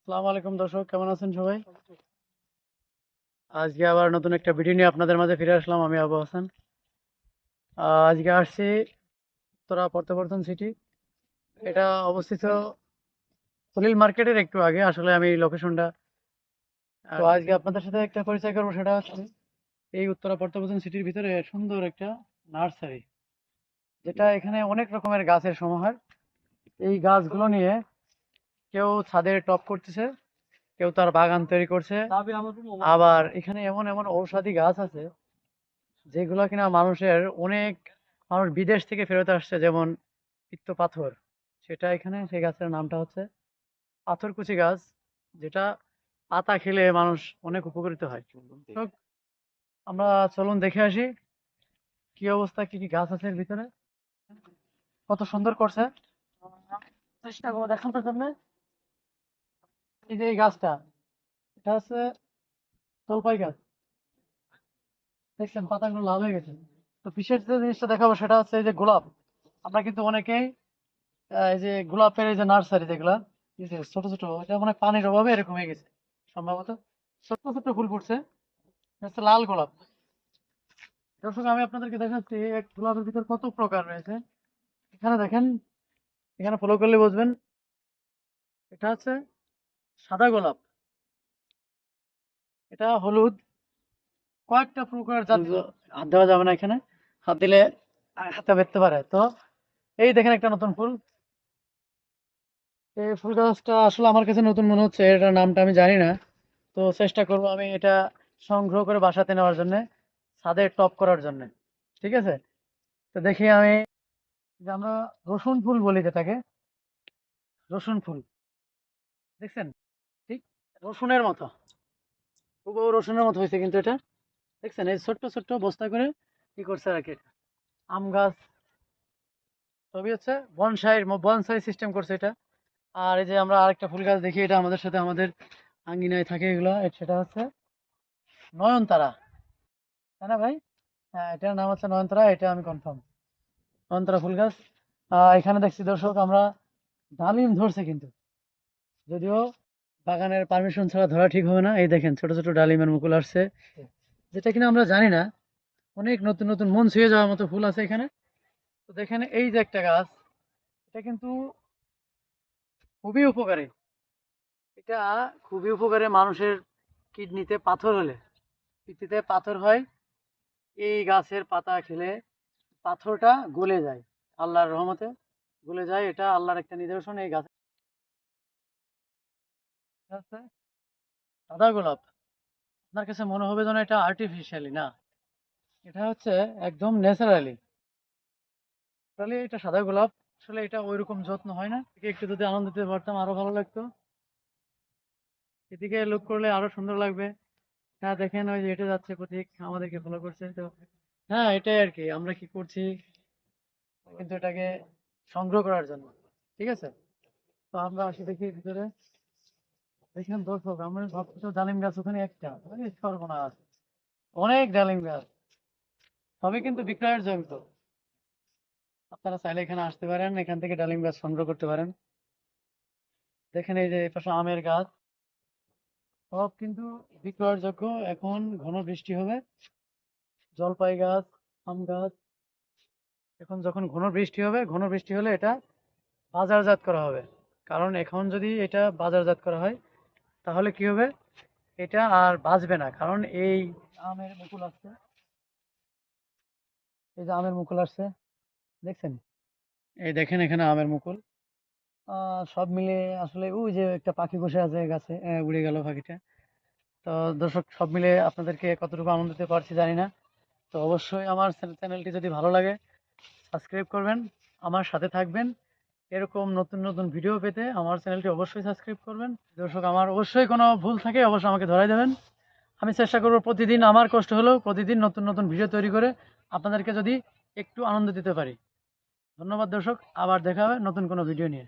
আসসালামু আলাইকুম দর্শক, কেমন আছেন সবাই? আজকে আবার নতুন একটা ভিডিও নিয়ে আপনাদের মাঝে ফিরে আসলাম। আমি আবু হাসান। আজকে আসছি উত্তরা পদ্মবর্ধন সিটি। এটা অবস্থিত সলিল মার্কেটের একটু আগে। আসলে আমি লোকেশনটা তো আজকে আপনাদের সাথে একটা পরিচয় করবো। সেটা হচ্ছে এই উত্তরা পদ্মবর্ধন সিটির ভিতরে সুন্দর একটা নার্সারি, যেটা এখানে অনেক রকমের গাছের সমাহার। এই গাছগুলো নিয়ে কেউ ছাদে টব করতেছে, কেউ তার বাগান তৈরি করছে। আবার এখানে এমন এমন ঔষধি গাছ আছে যেগুলো কিনা অনেক মানুষ বিদেশ থেকে ফেরত আসছে, যেমন পিত্ত পাথর। সেটা এখানে সেই গাছের নামটা হচ্ছে পাথরকুচি গাছ, যেটা পাতা খেলে মানুষ অনেক উপকৃত হয়। তো আমরা চলুন দেখে আসি কি অবস্থা, কি কি গাছ আছে এর ভিতরে। কত সুন্দর করছে, চেষ্টা করবো দেখানোর জন্য। এই যে এই গাছটা, এটা হচ্ছে জলপাই গাছ। দেখছেন পাতাগুলো লাল হয়ে গেছে। তো বিশেষ যে জিনিসটা দেখাবো সেটা হচ্ছে এই যে গোলাপ। আমরা কিন্তু অনেকেই এই যে গোলাপের এই যে নার্সারি যেগুলা, এই যে ছোট ছোট, এটা মানে পানির অভাবে এরকম হয়ে গেছে সম্ভবত। ছোট্ট ছোট্ট ফুল ফুটছে, এটা হচ্ছে লাল গোলাপ। দর্শক, আমি আপনাদেরকে দেখাচ্ছি এক গোলাপের ভিতর কত প্রকার রয়েছে। এখানে দেখেন, এখানে ফলো করলে বুঝবেন। এটা হচ্ছে সাদা গোলাপ, এটা হলুদ, কয়েকটা প্রকার জাতীয়। হাত দেওয়া যাবে না এখানে, হাত দিলে হাতে বেঁধতে পারে। তো এই দেখেন একটা নতুন ফুল। এই ফুল গাছটা আসলে আমার কাছে নতুন মনে হচ্ছে, এটার নামটা আমি জানি না। তো চেষ্টা করব আমি এটা সংগ্রহ করে বাসাতে নেওয়ার জন্য, ছাদে টপ করার জন্য। ঠিক আছে, তো দেখি আমি, যে আমরা রসুন ফুল বলি যেটাকে, রসুন ফুল দেখছেন, ঠিক রসুনের মতো, হুবহু রসুনের মতো হয়েছে কিন্তু এটা। দেখছেন এই ছোট্ট ছোট্ট বস্তা করে কি করছে আর কি, আম গাছ। সবই হচ্ছে বনসাই বনসাই সিস্টেম করছে এটা। আর এই যে আমরা আরেকটা ফুল গাছ দেখি, এটা আমাদের সাথে আমাদের আঙ্গিনায় থাকে এগুলো, সেটা হচ্ছে নয়নতারা, তাই না ভাই? হ্যাঁ, এটার নাম হচ্ছে নয়নতারা, এটা আমি কনফার্ম। নয়নতারা ফুল গাছ। এখানে দেখছি দর্শক, আমরা ডালিম ধরছে কিন্তু, যদিও বাগানের পারমিশন ছাড়া ধরা ঠিক হবে না। এই দেখেন ছোট ছোট ডালিমের মুকুল আসছে, যেটা কিনা আমরা জানি না। অনেক নতুন নতুন মন ছুঁয়ে যাওয়ার মতো ফুল আছে এখানে। তো দেখেন এই যে একটা গাছ, এটা কিন্তু খুবই উপকারী। এটা খুবই উপকারী মানুষের কিডনিতে পাথর হলে, পিত্তিতে পাথর হয়, এই গাছের পাতা খেলে পাথরটা গলে যায়, আল্লাহর রহমতে গলে যায়। এটা আল্লাহর একটা নিদর্শন। এই গাছ আছে সাদা গোলাপ। আপনার কাছে মনে হবে যেন এটা আর্টিফিশিয়ালি না, এটা হচ্ছে একদম ন্যাচারালি। তাহলে এটা সাদা গোলাপ, আসলে এটা ওইরকম যত্ন হয় না। একে একটু যদি আনন্দ দিতে পারতাম আরো ভালো লাগতো। এদিকে লুক করলে আরো সুন্দর লাগবে। হ্যাঁ দেখেন, ওই যে হেঁটে যাচ্ছে প্রতীক, আমাদেরকে ফলো করছে। তো হ্যাঁ, এটাই আর কি, আমরা কি করছি কিন্তু এটাকে সংগ্রহ করার জন্য। ঠিক আছে, তো আমরা আসি দেখি ভিতরে। দেখেন দর্শক, আমরা ভাবছি তো ডালিম গাছ ওখানে একটা, আরে সর্বনাশ, অনেক ডালিম গাছ, সবই কিন্তু বিক্রয়ের যোগ্য। আপনারা চাইলে এখানে আসতে পারেন, এখান থেকে ডালিম গাছ সংগ্রহ করতে পারেন। দেখেন এই যে এই পাশে আমের গাছ, সব কিন্তু বিক্রয়ের যোগ্য। এখন ঘন বৃষ্টি হবে, জলপাই গাছ, আম গাছ, এখন যখন ঘন বৃষ্টি হবে, ঘন বৃষ্টি হলে এটা বাজারজাত করা হবে। কারণ এখন যদি এটা বাজারজাত করা হয়, তাহলে কি হবে, এটা আর বাঁচবে না। কারণ এই আমের মুকুল আসছে, এই যে আমের মুকুল আসছে, দেখছেন? এই দেখেন এখানে আমের মুকুল। সব মিলে আসলে ওই যে একটা পাখি বসে আছে গাছে, উড়ে গেল পাখিটা। তো দর্শক, সব মিলে আপনাদেরকে কতটুকু আনন্দ দিতে পারছি জানি না। তো অবশ্যই আমার চ্যানেলটি যদি ভালো লাগে সাবস্ক্রাইব করবেন, আমার সাথে থাকবেন। এরকম নতুন নতুন ভিডিও পেতে আমার চ্যানেলটি অবশ্যই সাবস্ক্রাইব করবেন। দর্শক, আমার অবশ্যই কোনো ভুল থাকে অবশ্যই আমাকে ধরাই দেবেন। আমি চেষ্টা করব প্রতিদিন, আমার কষ্ট হলেও প্রতিদিন নতুন নতুন ভিডিও তৈরি করে আপনাদেরকে যদি একটু আনন্দ দিতে পারি। ধন্যবাদ দর্শক, আবার দেখা হবে নতুন কোনো ভিডিও নিয়ে।